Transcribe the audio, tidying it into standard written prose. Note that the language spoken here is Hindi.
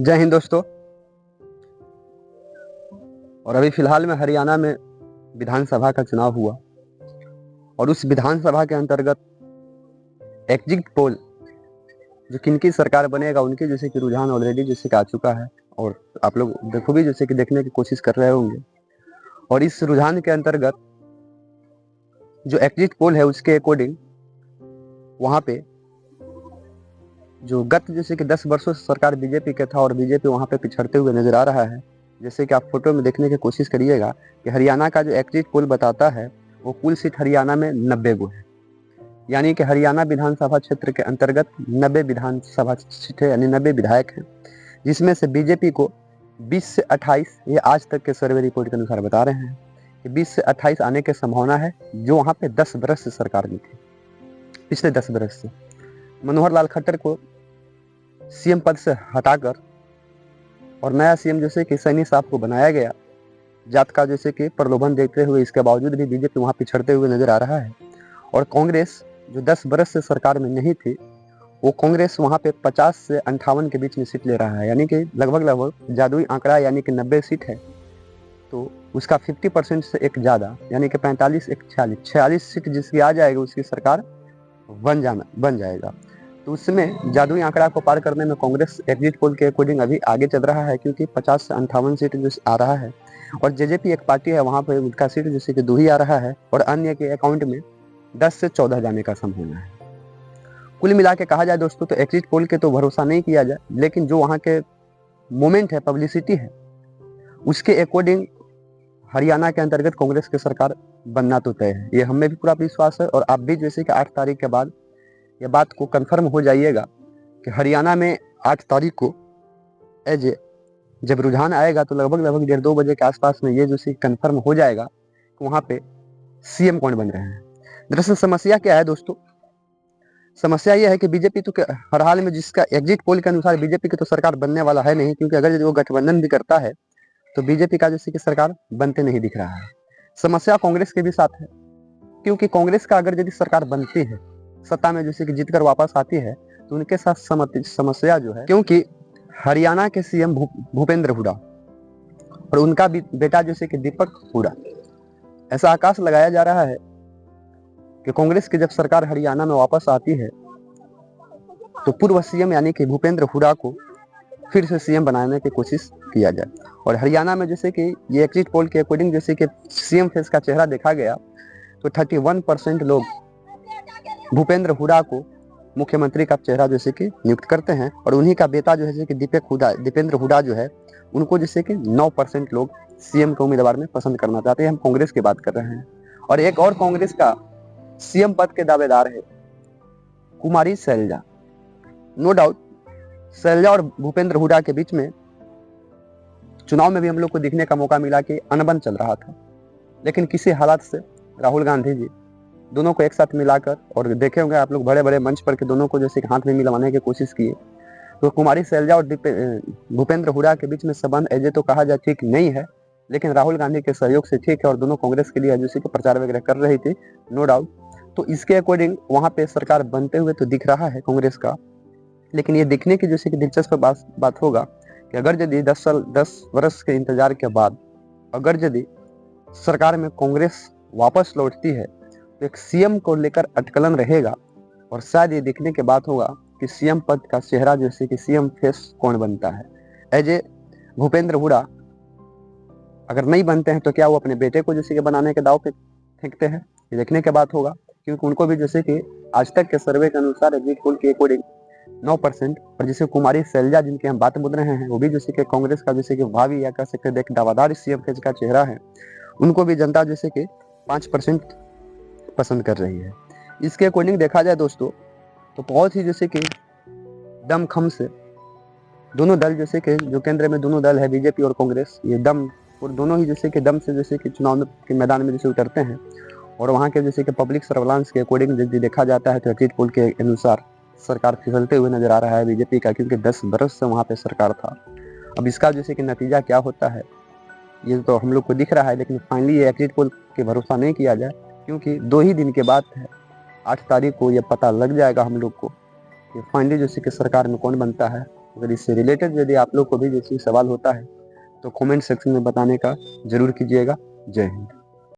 जय हिंद दोस्तों। और अभी फिलहाल में हरियाणा में विधानसभा का चुनाव हुआ और उस विधानसभा के अंतर्गत एग्जिट पोल जो किनकी सरकार बनेगा उनके जैसे कि रुझान ऑलरेडी जैसे कि आ चुका है और आप लोग देखो भी जैसे कि देखने की कोशिश कर रहे होंगे। और इस रुझान के अंतर्गत जो एग्जिट पोल है उसके अकॉर्डिंग वहाँ पे जो गत जैसे कि 10 वर्षों से सरकार बीजेपी का था और बीजेपी वहाँ पे पिछड़ते हुए नजर आ रहा है। जैसे कि आप फोटो में देखने की कोशिश करिएगा कि हरियाणा का जो एग्जिट पोल बताता है वो कुल सीट हरियाणा में 90 गो है, यानी कि हरियाणा विधानसभा क्षेत्र के अंतर्गत 90 विधानसभा सीटें यानी 90 विधायक हैं, जिसमें से बीजेपी को 20 से 28 ये आज तक के सर्वे रिपोर्ट के अनुसार बता रहे हैं कि 20 से 28 आने की संभावना है, जो वहाँ पे 10 बरस से सरकार में थी। पिछले 10 बरस से मनोहर लाल खट्टर को सीएम पद से हटाकर और नया सीएम जैसे कि सैनी साहब को बनाया गया। जात का जैसे कि प्रलोभन देखते हुए इसके बावजूद भी बीजेपी वहाँ पिछड़ते हुए नजर आ रहा है। और कांग्रेस जो 10 बरस से सरकार में नहीं थी, वो कांग्रेस वहाँ पे 50 से 58 के बीच में सीट ले रहा है, यानी कि लगभग जादुई आंकड़ा यानी कि 90 सीट है तो उसका 50% से एक ज़्यादा यानी कि 45 एक 46 सीट जिसकी आ जाएगी उसकी सरकार बन जाएगा। तो उसमें जादुई आंकड़ा को पार करने में कांग्रेस एग्जिट पोल के अकॉर्डिंग अभी आगे चल रहा है, क्योंकि 50 से 58 सीट जो आ रहा है। और जेजेपी एक पार्टी है, वहाँ पर उनका सीट जैसे कि 2 ही आ रहा है और अन्य के अकाउंट में 10 से 14 जाने का संभावना है। कुल मिला के कहा जाए दोस्तों तो एग्जिट पोल के तो भरोसा नहीं किया जाए, लेकिन जो वहाँ के मोमेंट है, पब्लिसिटी है, उसके अकॉर्डिंग हरियाणा के अंतर्गत कांग्रेस की सरकार बनना तो तय है। ये हमें भी पूरा विश्वास है और आप भी जैसे कि 8 तारीख के बाद ये बात को कंफर्म हो जाइएगा कि हरियाणा में 8 तारीख को जब रुझान आएगा तो लगभग 1:30-2 बजे के आसपास में ये जैसे कंफर्म हो जाएगा कि वहाँ पे सीएम कौन बन रहे हैं। दरअसल समस्या क्या है दोस्तों? समस्या यह है कि बीजेपी तो हर हाल में जिसका एग्जिट पोल के अनुसार बीजेपी की तो सरकार बनने वाला है नहीं, क्योंकि अगर यदि वो गठबंधन भी करता है तो बीजेपी का जैसे कि सरकार बनते नहीं दिख रहा है। समस्या कांग्रेस के भी साथ है, क्योंकि कांग्रेस का अगर यदि सरकार बनती है, सत्ता में जैसे कि जीतकर वापस आती है, तो उनके साथ समस्या जो है, क्योंकि हरियाणा के सीएम भूपेंद्र हुड्डा और उनका बेटा जैसे कि दीपक हुड्डा, ऐसा आकाश लगाया जा रहा है कि कांग्रेस की जब सरकार हरियाणा में वापस आती है तो पूर्व सीएम यानी कि भूपेंद्र हुड्डा को फिर से सीएम बनाने की कोशिश किया जाए। और हरियाणा में जैसे कि ये एग्जिट पोल के अकॉर्डिंग जैसे कि सीएम फेस का चेहरा देखा गया तो 31% लोग भूपेंद्र हुड्डा को मुख्यमंत्री का चेहरा जैसे कि नियुक्त करते हैं और उन्हीं का बेटा जो है जैसे कि दीपेंद्र हुड्डा जो है उनको जैसे कि 9% लोग सीएम के उम्मीदवार में पसंद करना चाहते हैं। हम कांग्रेस की बात कर रहे हैं। और एक और कांग्रेस का सीएम पद के दावेदार है कुमारी शैलजा। नो डाउट शैलजा और भूपेंद्र हुड्डा के बीच में चुनाव में भी हम लोग को देखने का मौका मिला कि अनबन चल रहा था, लेकिन किसी हालात से राहुल गांधी जी दोनों को एक साथ मिलाकर, और देखे होंगे आप लोग बड़े बड़े मंच पर के दोनों को जैसे हाथ में मिलवाने की कोशिश किए, तो कुमारी शैलजा और भूपेंद्र हुड्डा के बीच में संबंध ऐसे तो कहा जाए ठीक नहीं है, लेकिन राहुल गांधी के सहयोग से ठीक है और दोनों कांग्रेस के लिए जैसे कि प्रचार वगैरह कर रही थी, नो डाउट। तो इसके अकॉर्डिंग वहाँ पे सरकार बनते हुए तो दिख रहा है कांग्रेस का, लेकिन ये देखने की जैसे कि दिलचस्प बात होगा कि अगर यदि 10 वर्ष के इंतजार के बाद अगर यदि सरकार में कांग्रेस वापस लौटती है तो एक सीएम को लेकर अटकलन रहेगा और शायद ये देखने के बाद होगा कि सीएम पद का चेहरा जैसे कि सीएम फेस कौन बनता है। ऐसे भूपेंद्र हुड्डा अगर नहीं बनते हैं तो क्या वो अपने बेटे को जैसे कि बनाने के दाव पे फेंकते हैं, ये देखने के बाद होगा, क्योंकि उनको भी जैसे कि आज तक के सर्वे के अनुसार एग्जिट पोल के अकॉर्डिंग 9%, और जैसे कुमारी शैलजा जिनकी हम बात बोल रहे हैं वो भी जैसे कि कांग्रेस का जैसे कि भावी या कह सकते हैं एक दावादार सीएम फेस का चेहरा है, उनको भी जनता जैसे कि 5% पसंद कर रही है। इसके अकॉर्डिंग देखा जाए दोस्तों तो बहुत ही जैसे कि दमखम से दोनों दल जैसे कि जो केंद्र में दोनों दल है बीजेपी और कांग्रेस, ये दम और दोनों ही जैसे कि दम से जैसे कि चुनाव के मैदान में जैसे उतरते हैं। और वहाँ के जैसे कि पब्लिक सर्वेलांस के अकॉर्डिंग यदि देखा जाता है तो एग्जिट पोल के अनुसार सरकार फिसलते हुए नजर आ रहा है बीजेपी का, क्योंकि 10 बरस से वहाँ पे सरकार था। अब इसका जैसे कि नतीजा क्या होता है ये तो हम लोग को दिख रहा है, लेकिन फाइनली ये एग्जिट पोल के भरोसा नहीं किया जाए, क्योंकि 2 ही दिन के बाद है 8 तारीख को ये पता लग जाएगा हम लोग को कि फाइनली जैसे कि सरकार में कौन बनता है। अगर इससे रिलेटेड यदि आप लोग को भी जैसे सवाल होता है तो कमेंट सेक्शन में बताने का जरूर कीजिएगा। जय हिंद।